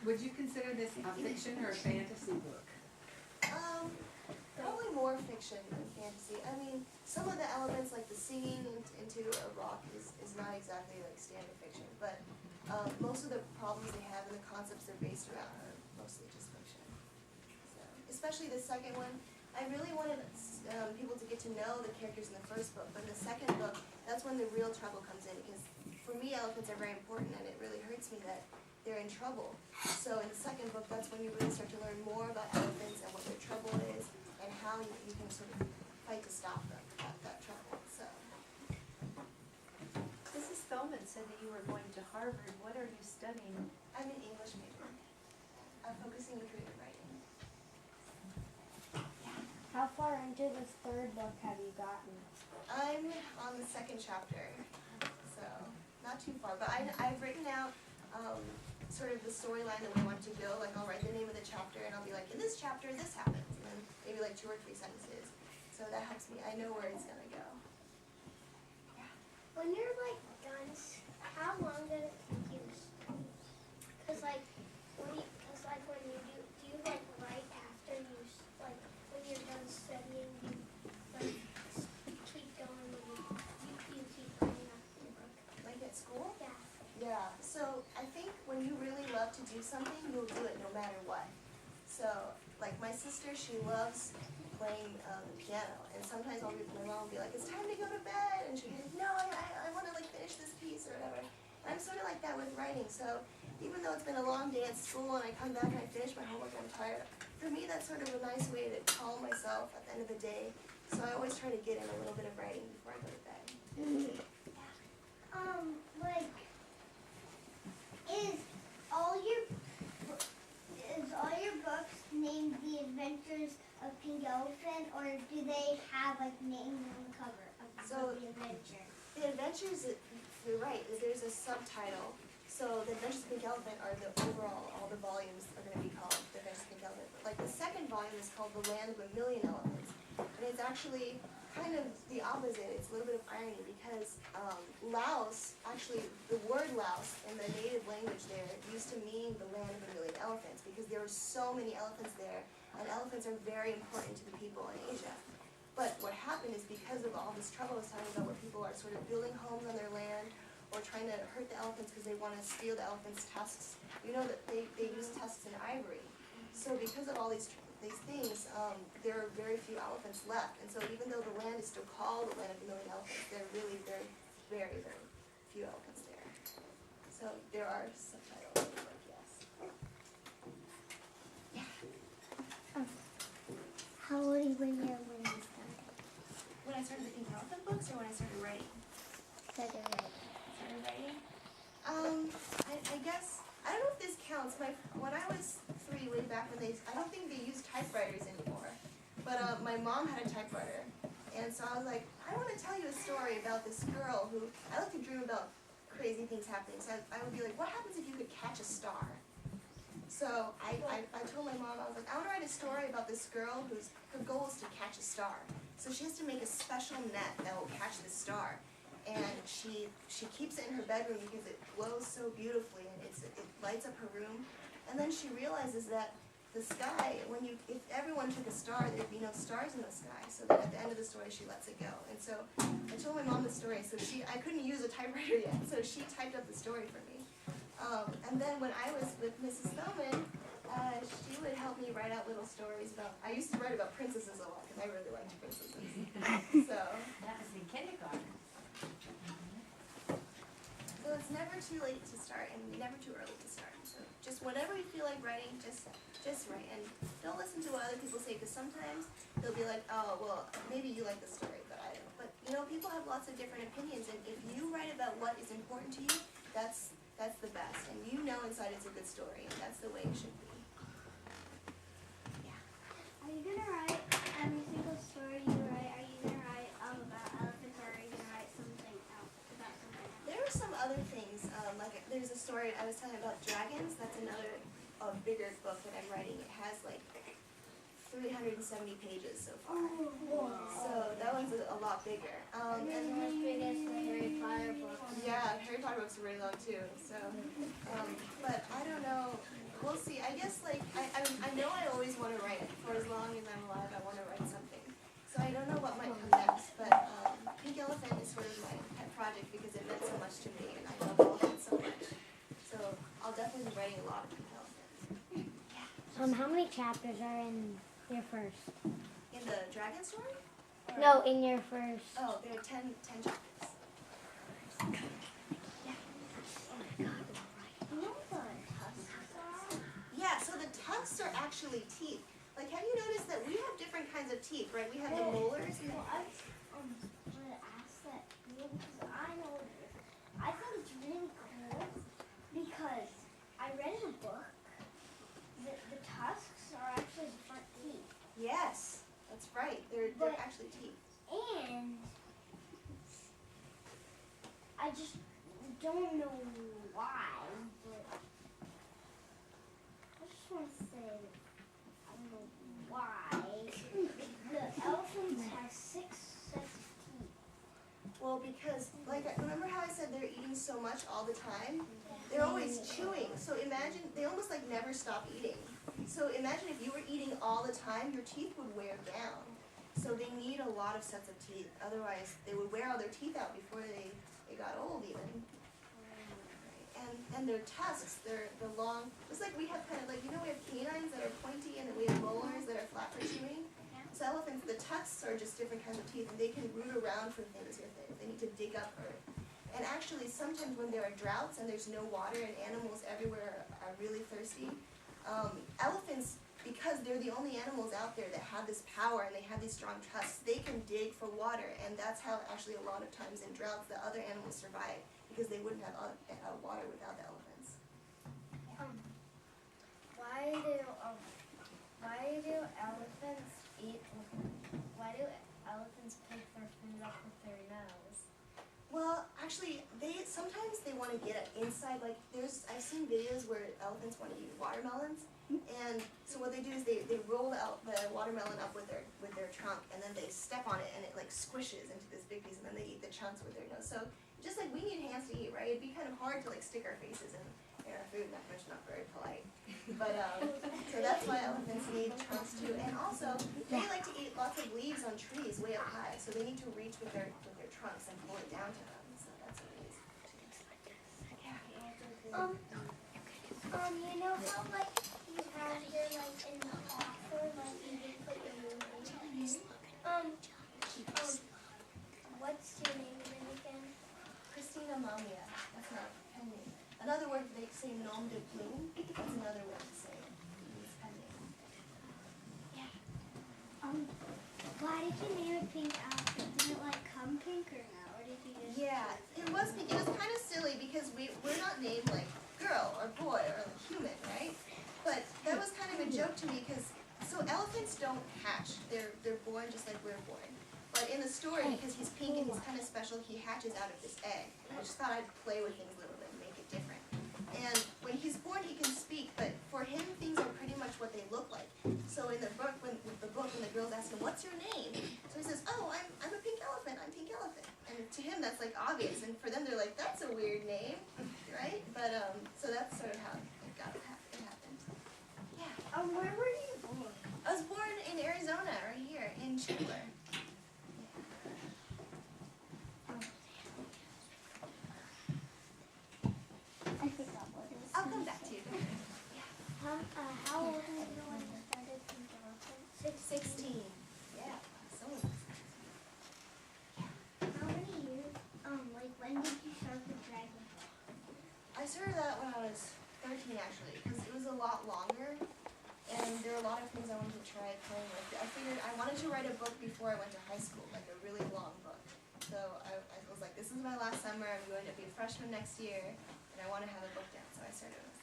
Would you consider this a fiction or a fantasy book? Probably more fiction than fantasy. I mean, some of the elements, like the singing into a rock, is not exactly like standard fiction, but most of the problems they have and the concepts they're based around are mostly just fiction. So, especially the second one, I really wanted people to get to know the characters in the first book, but in the second book, that's when the real trouble comes in, because for me, elephants are very important, and it really hurts me that they're in trouble. So in the second book, that's when you really start to learn more about elephants and what their trouble is, and how you can sort of fight to stop them, that trouble. So. Mrs. Spellman said that you were going to Harvard. What are you studying? I'm an English major. I'm focusing with reading and writing. How far into this third book have you gotten? I'm on the second chapter, so not too far. But I've written out sort of the storyline that we want to go. Like I'll write the name of the chapter, and I'll be like, in this chapter, this happens, and then maybe like 2 or 3 sentences. So that helps me. I know where it's gonna go. Yeah. When you're like done, how long does it take you? Cause like when you do you like write after you like when you're done studying, you like keep going when you keep going after your book. Like at school? Yeah. Yeah. So I think when you really love to do something, you'll do it no matter what. So like my sister, she loves playing the piano, and sometimes my mom will be like, it's time to go to bed, and she'll be like, no, I want to like finish this piece or whatever. And I'm sort of like that with writing. So even though it's been a long day at school and I come back and I finish my homework and I'm tired, for me that's sort of a nice way to calm myself at the end of the day. So I always try to get in a little bit of writing before I go to bed. Like, is all your books named The Adventures of Pink Elephant, or do they have like names on the cover of the adventure? The Adventures, you're right, there's a subtitle. So The Adventures of Pink Elephant are the overall, all the volumes are going to be called The Adventures of Pink Elephant. But like the second volume is called The Land of a Million Elephants. And it's actually kind of the opposite. It's a little bit of irony because Laos, actually the word Laos in the native language there used to mean the land of a million elephants because there were so many elephants there, and elephants are very important to the people in Asia. But what happened is because of all this trouble I was talking about where people are sort of building homes on their land or trying to hurt the elephants because they want to steal the elephants' tusks. You know that they use tusks in ivory. So because of all these things, there are very few elephants left. And so even though the land is still called the land of a million elephants, there are really very, very, very few elephants there. So there are subtitles, but yes. Yeah. How old were you when you started? When I started the Pink Elephant books or when I started writing? Started writing. Started writing? I guess, I don't know if this counts. When I was 3, way back when I don't think they use typewriters anymore. But my mom had a typewriter. And so I was like, I want to tell you a story about this girl who, I like to dream about crazy things happening. So I would be like, what happens if you could catch a star? So I told my mom, I was like, I want to write a story about this girl her goal is to catch a star. So she has to make a special net that will catch the star. And she keeps it in her bedroom because it glows so beautifully and it lights up her room. And then she realizes that the sky, if everyone took a star, there'd be no stars in the sky. So then at the end of the story, she lets it go. And so I told my mom the story. So I couldn't use a typewriter yet, so she typed up the story for me. And then when I was with Mrs. Spellman, she would help me write out little stories about. I used to write about princesses a lot because I really liked princesses. So That was in kindergarten. So it's never too late to start and never too early to start. So just whenever you feel like writing, just write. And don't listen to what other people say because sometimes they'll be like, oh, well, maybe you like the story, but I don't. But, you know, people have lots of different opinions. And if you write about what is important to you, that's the best. And you know inside it's a good story. And that's the way it should be. Yeah. Are you going to write every single story you write? Are you going to write about elephants, or are you going to write something else about something else? There are some other things, like there's a story I was telling about dragons. That's another bigger book that I'm writing. It has like 370 pages so far. So that one's a lot bigger. And as big as the Harry Potter book. Yeah, Harry Potter books are really long too. So, but I don't know. we'll see. I guess like I know I always want to write for as long as I'm alive. I want to write something. So I don't know what might come next, but Pink Elephant is sort of my pet project because it meant so much to me, and I love elephants so much. So I'll definitely be writing a lot of Pink Elephant. How many chapters are in your first? In the dragon story? Or- No, in your first. Oh, there are 10 chapters. Yeah, so the tusks are actually teeth. Like, have you noticed that we have different kinds of teeth, right? We have the molars and the... Well, I wanted to ask that because I know this. I think it's really cool because I read in a book that the tusks are actually the front teeth. Yes, that's right. They're But- actually teeth. And I just don't know why, but I just want to say that I don't know why the elephants have 6 sets of teeth. Well, because, like, remember how I said they're eating so much all the time? They're always chewing. So imagine, they almost like never stop eating. So imagine if you were eating all the time, your teeth would wear down. So they need a lot of sets of teeth. Otherwise, they would wear all their teeth out before they got old even. And their tusks, they're the long, just like we have kind of like, you know, we have canines that are pointy and then we have molars that are flat for chewing. So elephants, the tusks are just different kinds of teeth and they can root around for things if they need to dig up earth. And actually, sometimes when there are droughts and there's no water and animals everywhere are really thirsty, elephants, because they're the only animals out there that have this power and they have these strong tusks, they can dig for water, and that's how actually a lot of times in droughts the other animals survive, because they wouldn't have water without the elephants. Why do elephants eat? Why do elephants pick their food up with their nose? Well, actually, sometimes they want to get it inside. Like I've seen videos where elephants want to eat watermelons, and so what they do is they roll out the watermelon up with their trunk, and then they step on it, and it like squishes into this big piece, and then they eat the chunks with their nose. So just like we need hands to eat, right? It'd be kind of hard to like stick our faces in our food, not very polite. But so that's why elephants need trunks too, and also they like to eat lots of leaves on trees way up high, so they need to reach with their trunks and pull it down to them. So that's what it is. You know how like you have your like in the offer like you can put your name in. What's your name again? Christina Mamia. That's not pen name. Another word they say nom de plume. That's another word to say it. It's pen name. Why did you name it Pink Elephant? Did it like come pink or no? Or did you just? Yeah, it was kind of silly because we're not named like girl or boy or like human, right? But that was kind of a joke to me because so elephants don't hatch. They're born just like we're born. But in the story, because he's pink and he's kind of special, he hatches out of this egg. I just thought I'd play with things a little bit and make it different. And when he's born, he can speak, but for him, things are pretty much what they look like. So in the book, when the girls ask him, "What's your name?" So he says, "Oh, I'm a pink elephant. I'm Pink Elephant." And to him, that's like obvious, and for them, they're like, "That's a weird name," right? But so that's sort of how it happened. Yeah. Where were you born? I was born in Arizona, right here in Chandler. I forgot what it was. I'll come back to you. How old were you when you started Pink Elephant? 16. Yeah. So. How many years? Like when did you start the Dragon Ball? I started that when I was 13 actually, because it was a lot longer, and there were a lot of things I wanted to try playing with. I figured I wanted to write a book before I went to high school, like a really long book. So I was like, this is my last summer, I'm going to be a freshman next year, and I want to have a book down, so I started with